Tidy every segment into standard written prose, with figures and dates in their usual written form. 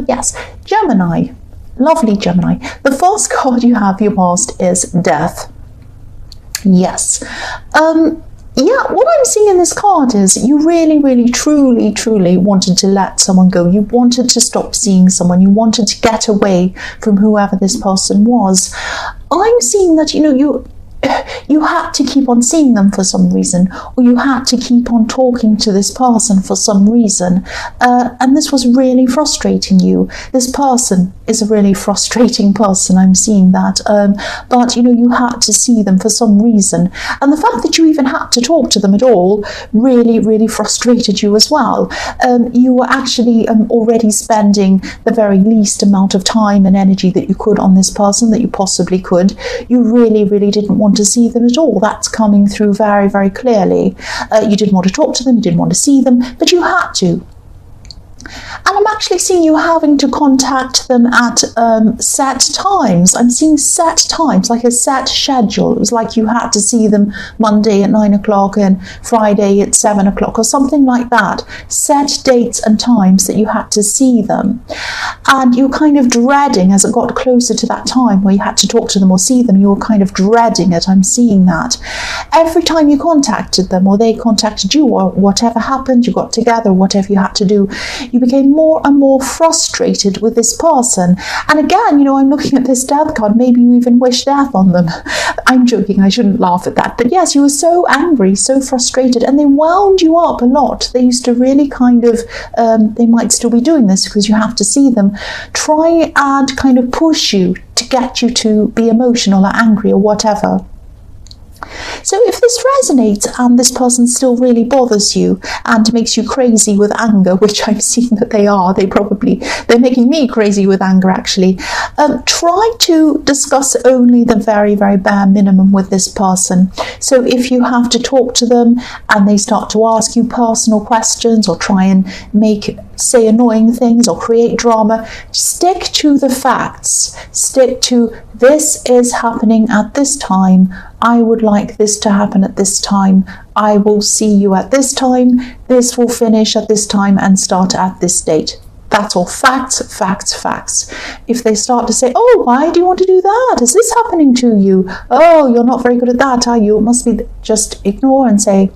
Yes, Gemini. Lovely Gemini. The first card you have for your past is death. Yes. Yeah, what I'm seeing in this card is you really, truly wanted to let someone go. You wanted to stop seeing someone. You wanted to get away from whoever this person was. I'm seeing that, you had to keep on seeing them for some reason, or you had to keep on talking to this person for some reason, and this was really frustrating you. This person is a really frustrating person, I'm seeing that, but you had to see them for some reason, and the fact that you even had to talk to them at all really frustrated you as well. You were actually already spending the very least amount of time and energy that you could on this person that you possibly could. You really didn't want to see them at all. That's coming through very clearly. You didn't want to talk to them, you didn't want to see them, but you had to. And I'm actually seeing you having to contact them at set times. I'm seeing set times, like a set schedule. It was like you had to see them Monday at 9 o'clock and Friday at 7 o'clock or something like that. Set dates and times that you had to see them. And you were kind of dreading, as it got closer to that time where you had to talk to them or see them, you were kind of dreading it. I'm seeing that. Every time you contacted them or they contacted you or whatever happened, you got together, whatever you had to do, you became more and more frustrated with this person. And again, I'm looking at this death card, maybe you even wish death on them. I'm joking, I shouldn't laugh at that. But yes, you were so angry, so frustrated, and they wound you up a lot. They used to really kind of, they might still be doing this because you have to see them, try and kind of push you to get you to be emotional or angry or whatever. So if this resonates and this person still really bothers you and makes you crazy with anger, which I'm seeing that they are, they're making me crazy with anger actually, try to discuss only the very bare minimum with this person. So if you have to talk to them and they start to ask you personal questions or try and say annoying things or create drama, stick to the facts. Stick to, this is happening at this time. I would like this to happen at this time. I will see you at this time. This will finish at this time and start at this date. That's all. Facts. If they start to say, oh, why do you want to do that? Is this happening to you? Oh, you're not very good at that, are you? It must be. Just ignore and say,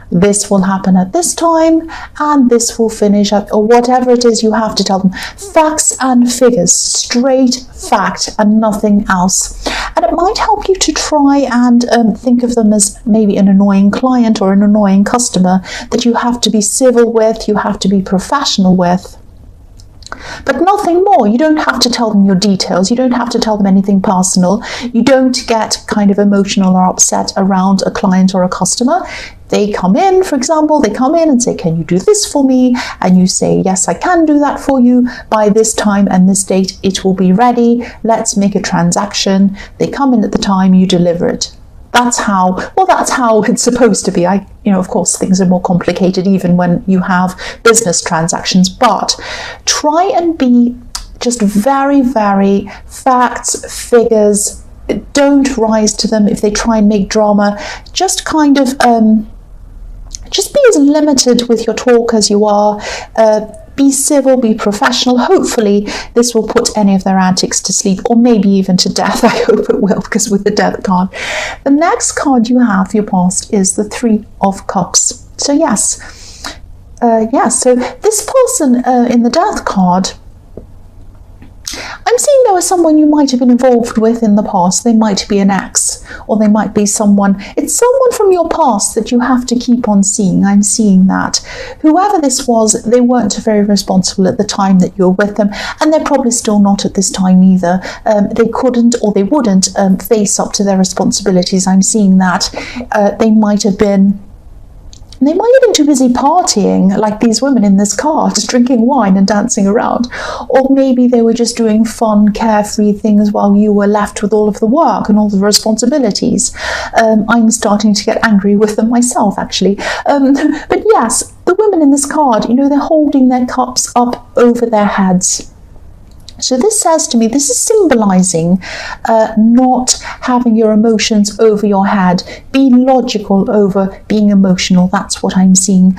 this will happen at this time and this will finish at, or whatever it is you have to tell them. Facts and figures, straight fact and nothing else. And it might help you to try and think of them as maybe an annoying client or an annoying customer that you have to be civil with, you have to be professional with. But nothing more. You don't have to tell them your details. You don't have to tell them anything personal. You don't get kind of emotional or upset around a client or a customer. They come in, for example, and say, can you do this for me? And you say, yes, I can do that for you. By this time and this date, it will be ready. Let's make a transaction. They come in at the time, you deliver it. That's how it's supposed to be. Of course, things are more complicated even when you have business transactions, but try and be just very facts, figures. Don't rise to them if they try and make drama. Just kind of, just be as limited with your talk as you are. Be civil, be professional. Hopefully this will put any of their antics to sleep, or maybe even to death. I hope it will, because with the death card. The next card you have for your past is the Three of Cups. So yes, so this person in the death card, I'm seeing there was someone you might have been involved with in the past. They might be an ex, or they might be someone. It's someone from your past that you have to keep on seeing. I'm seeing that. Whoever this was, they weren't very responsible at the time that you were with them, and they're probably still not at this time either. They couldn't, or they wouldn't face up to their responsibilities. I'm seeing that. They might have been too busy partying, like these women in this card, just drinking wine and dancing around. Or maybe they were just doing fun, carefree things while you were left with all of the work and all the responsibilities. I'm starting to get angry with them myself, actually. But yes, the women in this card, they're holding their cups up over their heads. So this says to me, this is symbolizing not having your emotions over your head. Be logical over being emotional. That's what I'm seeing.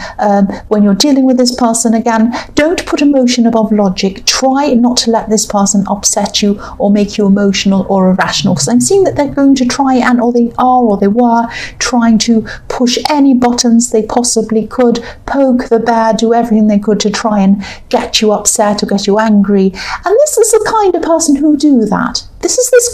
When you're dealing with this person, again, don't put emotion above logic. Try not to let this person upset you or make you emotional or irrational, because I'm seeing that they're going to try and, or they are, or they were trying to push any buttons they possibly could, poke the bear, do everything they could to try and get you upset or get you angry. And this is the kind of person who do that. This is the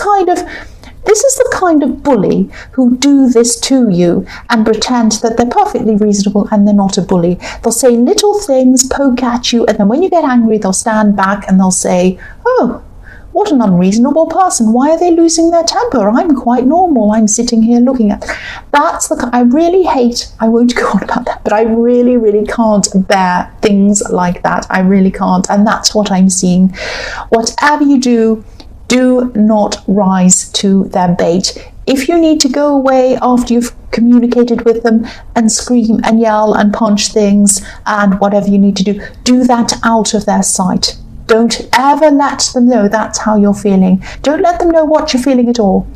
kind of bully who do this to you and pretend that they're perfectly reasonable and they're not a bully. They'll say little things, poke at you, and then when you get angry, they'll stand back and they'll say, oh, what an unreasonable person. Why are they losing their temper? I'm quite normal. I'm sitting here looking at. That's the kind I really hate. I won't go on about that, but I really, really can't bear things like that. I really can't. And that's what I'm seeing. Whatever you do, do not rise to their bait. If you need to go away after you've communicated with them and scream and yell and punch things and whatever you need to do, do that out of their sight. Don't ever let them know that's how you're feeling. Don't let them know what you're feeling at all.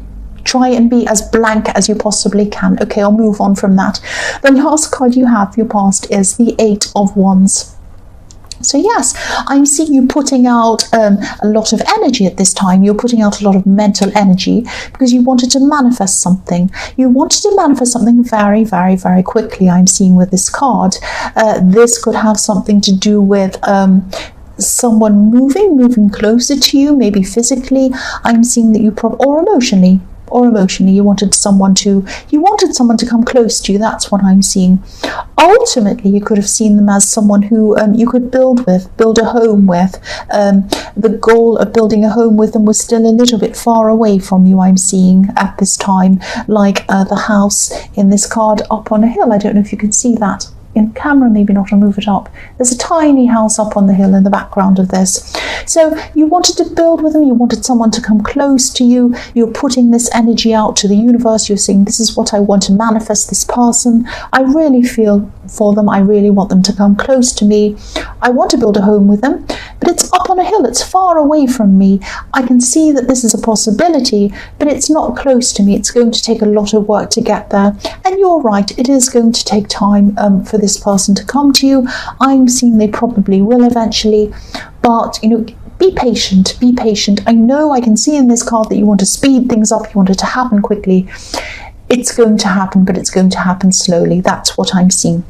Try and be as blank as you possibly can. Okay, I'll move on from that. The last card you have for your past is the 8 of Wands. So yes, I'm seeing you putting out a lot of energy at this time. You're putting out a lot of mental energy because you wanted to manifest something. You wanted to manifest something very, very, very quickly, I'm seeing with this card. This could have something to do with someone moving closer to you, maybe physically. I'm seeing that you or emotionally you wanted someone to come close to you. That's what I'm seeing. Ultimately, you could have seen them as someone who you could build a home with. The goal of building a home with them was still a little bit far away from you, I'm seeing at this time, like the house in this card up on a hill. I don't know if you can see that in camera, maybe not. I'll move it up. There's a tiny house up on the hill in the background of this. So you wanted to build with them, you wanted someone to come close to you, you're putting this energy out to the universe, you're saying, this is what I want to manifest, this person. I really feel for them, I really want them to come close to me. I want to build a home with them, but it's up on a hill, it's far away from me. I can see that this is a possibility, but it's not close to me. It's going to take a lot of work to get there. And you're right, it is going to take time for this person to come to you. I'm seeing they probably will eventually, but be patient, be patient. I know, I can see in this card that you want to speed things up, you want it to happen quickly. It's going to happen, but it's going to happen slowly. That's what I'm seeing.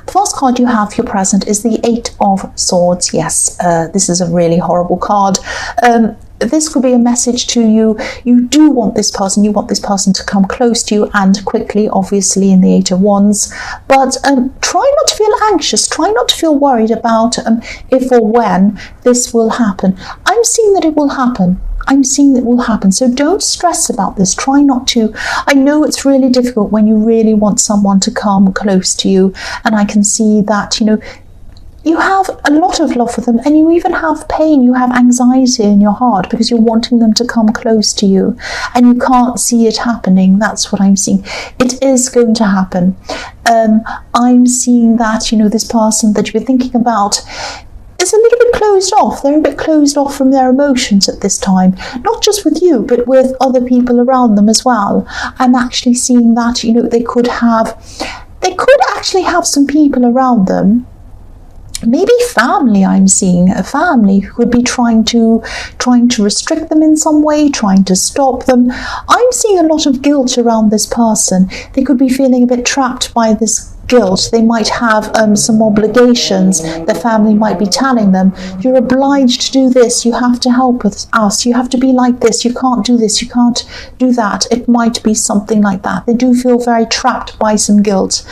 The first card you have for your present is the 8 of Swords. Yes, this is a really horrible card. This could be a message to you. You do want this person. You want this person to come close to you and quickly, obviously, in the 8 of Wands. But try not to feel anxious. Try not to feel worried about if or when this will happen. I'm seeing that it will happen. I'm seeing that will happen. So don't stress about this. Try not to. I know it's really difficult when you really want someone to come close to you. And I can see that, you have a lot of love for them, and you even have pain, you have anxiety in your heart because you're wanting them to come close to you and you can't see it happening. That's what I'm seeing. It is going to happen. I'm seeing that, this person that you've been thinking about is a little bit closed off. They're a bit closed off from their emotions at this time, not just with you, but with other people around them as well. I'm actually seeing that, they could actually have some people around them. Maybe family. I'm seeing a family who could be trying to restrict them in some way, trying to stop them. I'm seeing a lot of guilt around this person. They could be feeling a bit trapped by this guilt. They might have some obligations. The family might be telling them, you're obliged to do this, you have to help with us, you have to be like this, you can't do this, you can't do that. It might be something like that. They do feel very trapped by some guilt.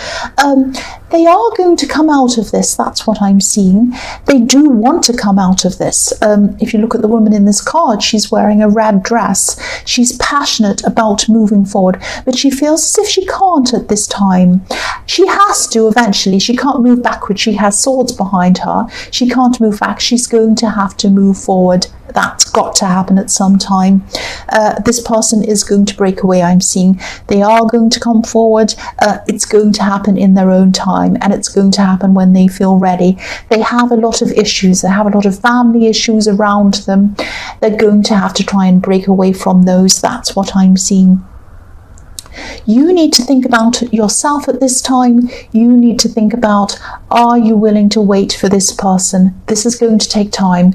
They are going to come out of this. That's what I'm seeing. They do want to come out of this. If you look at the woman in this card, she's wearing a red dress. She's passionate about moving forward, but she feels as if she can't at this time. She has has to eventually. She can't move backward. She has swords behind her. She can't move back. She's going to have to move forward. That's got to happen at some time. This person is going to break away, I'm seeing. They are going to come forward. It's going to happen in their own time, and it's going to happen when they feel ready. They have a lot of issues. They have a lot of family issues around them. They're going to have to try and break away from those. That's what I'm seeing. You need to think about yourself at this time. You need to think about, are you willing to wait for this person? This is going to take time.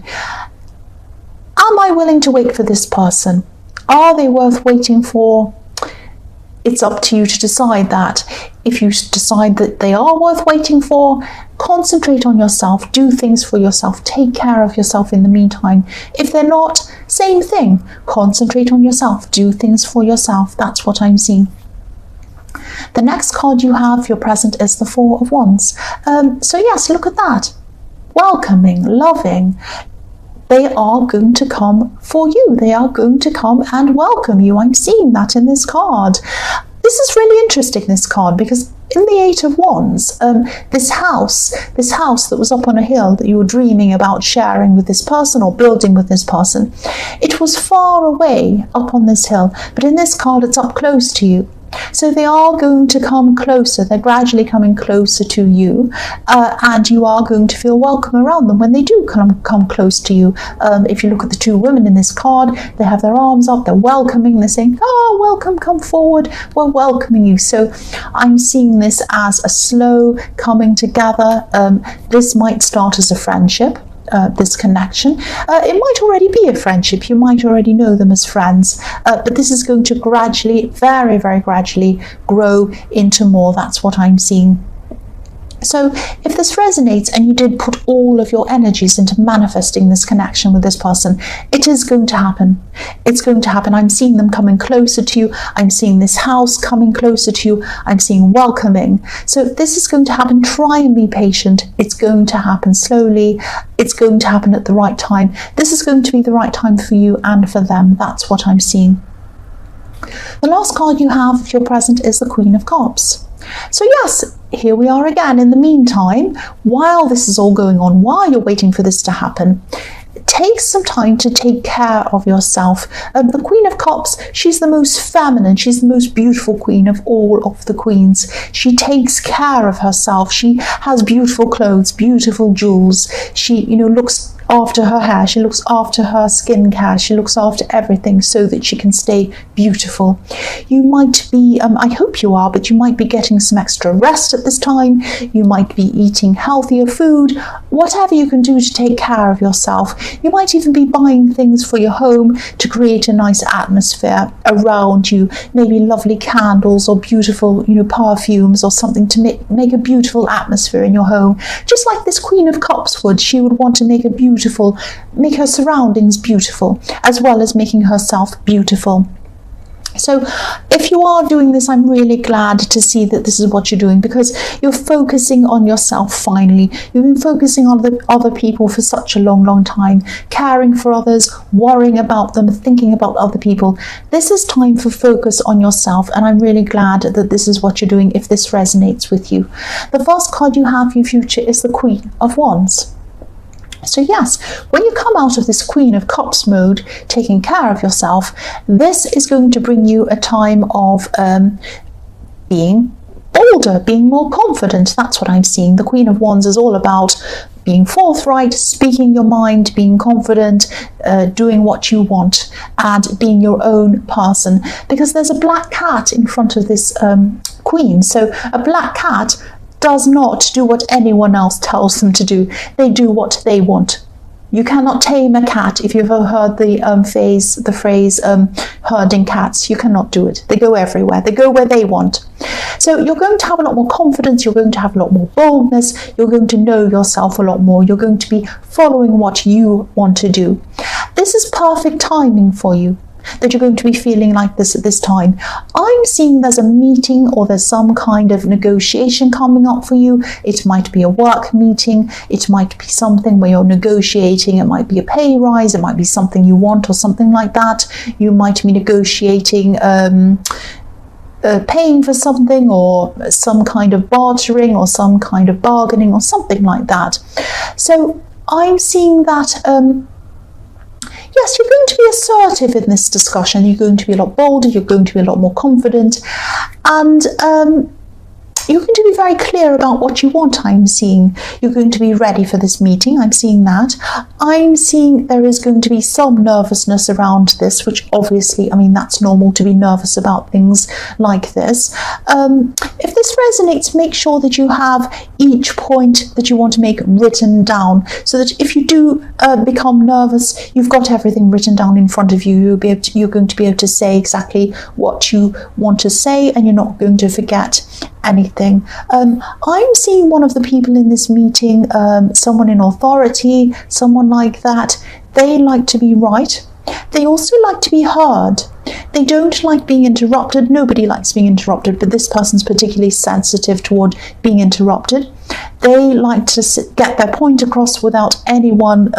Am I willing to wait for this person? Are they worth waiting for? It's up to you to decide that. If you decide that they are worth waiting for, concentrate on yourself, do things for yourself, take care of yourself in the meantime. If they're not, same thing. Concentrate on yourself, do things for yourself. That's what I'm seeing. The next card you have, your present, is the Four of Wands. So yes, look at that. Welcoming, loving. They are going to come for you. They are going to come and welcome you. I'm seeing that in this card. This is really interesting, this card, because in the Eight of Wands, this house that was up on a hill that you were dreaming about sharing with this person or building with this person, it was far away up on this hill, but in this card it's up close to you. So they are going to come closer. They're gradually coming closer to you, and you are going to feel welcome around them when they do come close to you. If you look at the two women in this card, they have their arms up, they're welcoming, they're saying, oh, welcome, come forward, we're welcoming you. So I'm seeing this as a slow coming together. This might start as a friendship. This connection. It might already be a friendship. You might already know them as friends, but this is going to gradually, very, very gradually grow into more. That's what I'm seeing. So if this resonates and you did put all of your energies into manifesting this connection with this person, it is going to happen. It's going to happen. I'm seeing them coming closer to you. I'm seeing this house coming closer to you. I'm seeing welcoming. So this is going to happen. Try and be patient. It's going to happen slowly. It's going to happen at the right time. This is going to be the right time for you and for them. That's what I'm seeing. The last card you have, if you're present, is the Queen of Cups. So yes, here we are again. In the meantime, while this is all going on, while you're waiting for this to happen, take some time to take care of yourself. The Queen of Cups, she's the most feminine, she's the most beautiful queen of all of the queens. She takes care of herself. She has beautiful clothes, beautiful jewels. She, looks after her hair, she looks after her skincare, she looks after everything so that she can stay beautiful. You might be, I hope you are, but you might be getting some extra rest at this time. You might be eating healthier food, whatever you can do to take care of yourself. You might even be buying things for your home to create a nice atmosphere around you, maybe lovely candles or beautiful, perfumes or something to make a beautiful atmosphere in your home. Just like this Queen of Cups would, she would want to make her surroundings beautiful, as well as making herself beautiful. So if you are doing this, I'm really glad to see that this is what you're doing, because you're focusing on yourself finally. You've been focusing on the other people for such a long, long time, caring for others, worrying about them, thinking about other people. This is time for focus on yourself, and I'm really glad that this is what you're doing if this resonates with you. The first card you have for your future is the Queen of Wands. So yes, when you come out of this Queen of Cups mode, taking care of yourself, this is going to bring you a time of being bolder, being more confident. That's what I'm seeing. The Queen of Wands is all about being forthright, speaking your mind, being confident, doing what you want, and being your own person. Because there's a black cat in front of this queen. So a black cat does not do what anyone else tells them to do. They do what they want. You cannot tame a cat. If you've ever heard the phrase herding cats, you cannot do it. They go everywhere. They go where they want. So you're going to have a lot more confidence. You're going to have a lot more boldness. You're going to know yourself a lot more. You're going to be following what you want to do. This is perfect timing for you, that you're going to be feeling like this at this time. I'm seeing there's a meeting or there's some kind of negotiation coming up for you. It might be a work meeting. It might be something where you're negotiating. It might be a pay rise. It might be something you want or something like that. You might be negotiating paying for something, or some kind of bartering, or some kind of bargaining, or something like that. So I'm seeing that, yes, you're going to be assertive in this discussion. You're going to be a lot bolder. You're going to be a lot more confident. And you're going to be very clear about what you want, I'm seeing. You're going to be ready for this meeting. I'm seeing that. I'm seeing there is going to be some nervousness around this, which obviously, I mean, that's normal to be nervous about things like this. If this resonates, make sure that you have each point that you want to make written down, so that if you do become nervous, you've got everything written down in front of you. You're going to be able to say exactly what you want to say, and you're not going to forget anything. I'm seeing one of the people in this meeting, someone in authority, someone like that. They like to be right. They also like to be heard. They don't like being interrupted. Nobody likes being interrupted, but this person's particularly sensitive toward being interrupted. They like to get their point across without anyone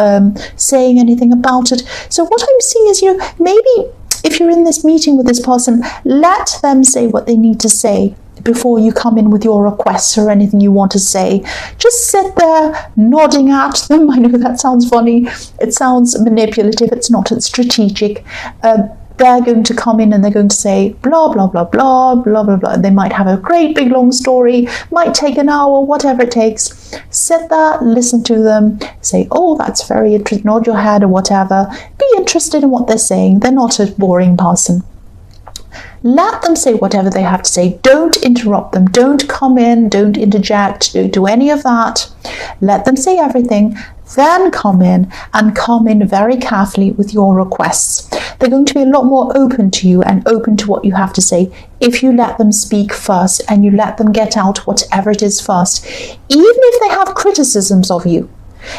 saying anything about it. So what I'm seeing is, maybe if you're in this meeting with this person, let them say what they need to say before you come in with your requests or anything you want to say. Just sit there nodding at them. I know that sounds funny. It sounds manipulative. It's not. It's strategic. They're going to come in and they're going to say blah, blah, blah, blah, blah, blah, blah. They might have a great big long story, might take an hour, whatever it takes. Sit there, listen to them, say, oh, that's very interesting, nod your head or whatever. Be interested in what they're saying. They're not a boring person. Let them say whatever they have to say. Don't interrupt them. Don't come in. Don't interject. Don't do any of that. Let them say everything. Then come in, and come in very carefully with your requests. They're going to be a lot more open to you and open to what you have to say if you let them speak first and you let them get out whatever it is first. Even if they have criticisms of you,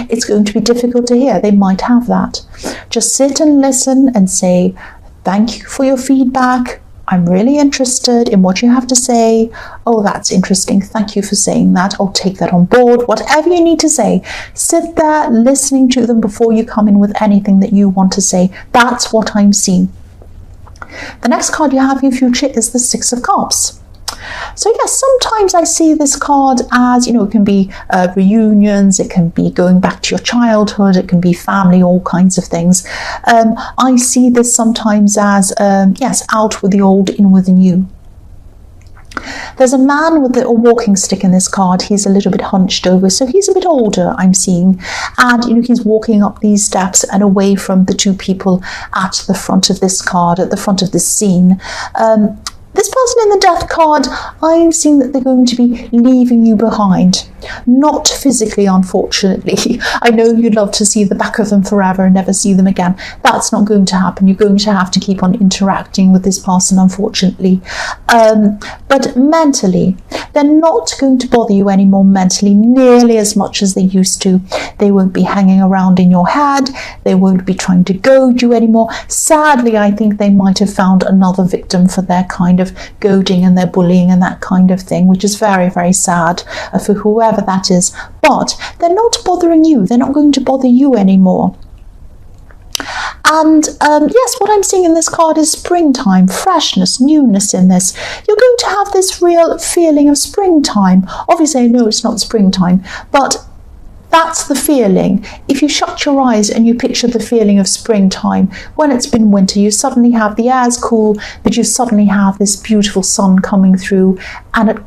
it's going to be difficult to hear. They might have that. Just sit and listen and say, thank you for your feedback. I'm really interested in what you have to say. Oh, that's interesting. Thank you for saying that. I'll take that on board. Whatever you need to say, sit there listening to them before you come in with anything that you want to say. That's what I'm seeing. The next card you have in your future is the Six of Cups. So yes, sometimes I see this card as, it can be reunions, it can be going back to your childhood, it can be family, all kinds of things. I see this sometimes as, yes, out with the old, in with the new. There's a man with a walking stick in this card. He's a little bit hunched over, so he's a bit older, I'm seeing. And, he's walking up these steps and away from the two people at the front of this card, at the front of this scene. This person in the death card, I'm seeing that they're going to be leaving you behind. Not physically, unfortunately. I know you'd love to see the back of them forever and never see them again. That's not going to happen. You're going to have to keep on interacting with this person, unfortunately. But mentally, they're not going to bother you anymore mentally, nearly as much as they used to. They won't be hanging around in your head. They won't be trying to goad you anymore. Sadly, I think they might have found another victim for their kind of goading and their bullying and that kind of thing, which is very, very sad for whoever that is. But they're not bothering you. They're not going to bother you anymore. And yes, what I'm seeing in this card is springtime, freshness, newness in this. You're going to have this real feeling of springtime. Obviously, I know it's not springtime, but that's the feeling. If you shut your eyes and you picture the feeling of springtime, when it's been winter, you suddenly have the air's cool, but you suddenly have this beautiful sun coming through, and it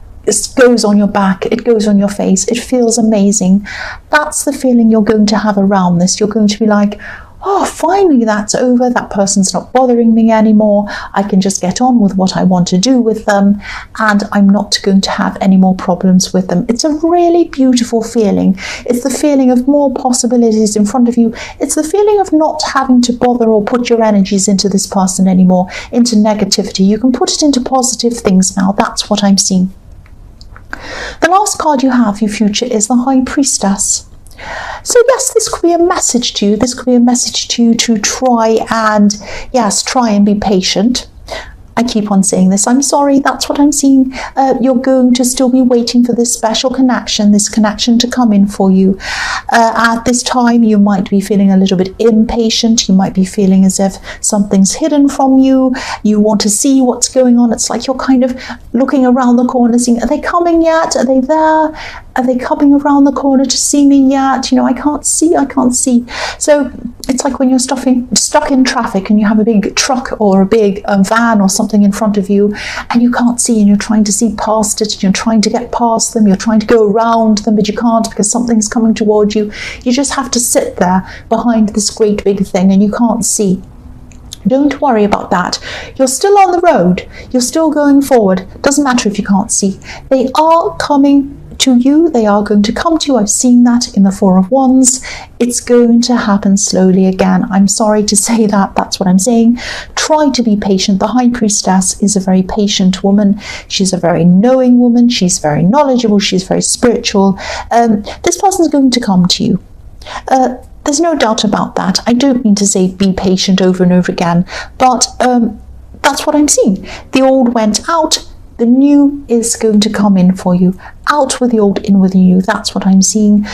goes on your back, it goes on your face, it feels amazing. That's the feeling you're going to have around this. You're going to be like, oh, finally that's over, that person's not bothering me anymore, I can just get on with what I want to do with them, and I'm not going to have any more problems with them. It's a really beautiful feeling. It's the feeling of more possibilities in front of you. It's the feeling of not having to bother or put your energies into this person anymore, into negativity. You can put it into positive things now. That's what I'm seeing. The last card you have, your future, is the High Priestess. So yes, this could be a message to you. This could be a message to you to try and, yes, try and be patient. I keep on saying this. I'm sorry, that's what I'm seeing. You're going to still be waiting for this special connection, this connection to come in for you. At this time, you might be feeling a little bit impatient. You might be feeling as if something's hidden from you. You want to see what's going on. It's like you're kind of looking around the corner, seeing, are they coming yet? Are they there? Are they coming around the corner to see me yet? You know, I can't see. So it's like when you're stuck in traffic and you have a big truck or a big van or something in front of you and you can't see, and you're trying to see past it, and you're trying to get past them, you're trying to go around them, but you can't because something's coming towards you. You just have to sit there behind this great big thing and you can't see. Don't worry about that. You're still on the road. You're still going forward. Doesn't matter if you can't see. They are coming to you. They are going to come to you. I've seen that in the Four of Wands. It's going to happen slowly again. I'm sorry to say that. That's what I'm saying. Try to be patient. The High Priestess is a very patient woman. She's a very knowing woman. She's very knowledgeable. She's very spiritual. This person's going to come to you. There's no doubt about that. I don't mean to say be patient over and over again, but that's what I'm seeing. The old went out. The new is going to come in for you. Out with the old, in with the new. That's what I'm seeing.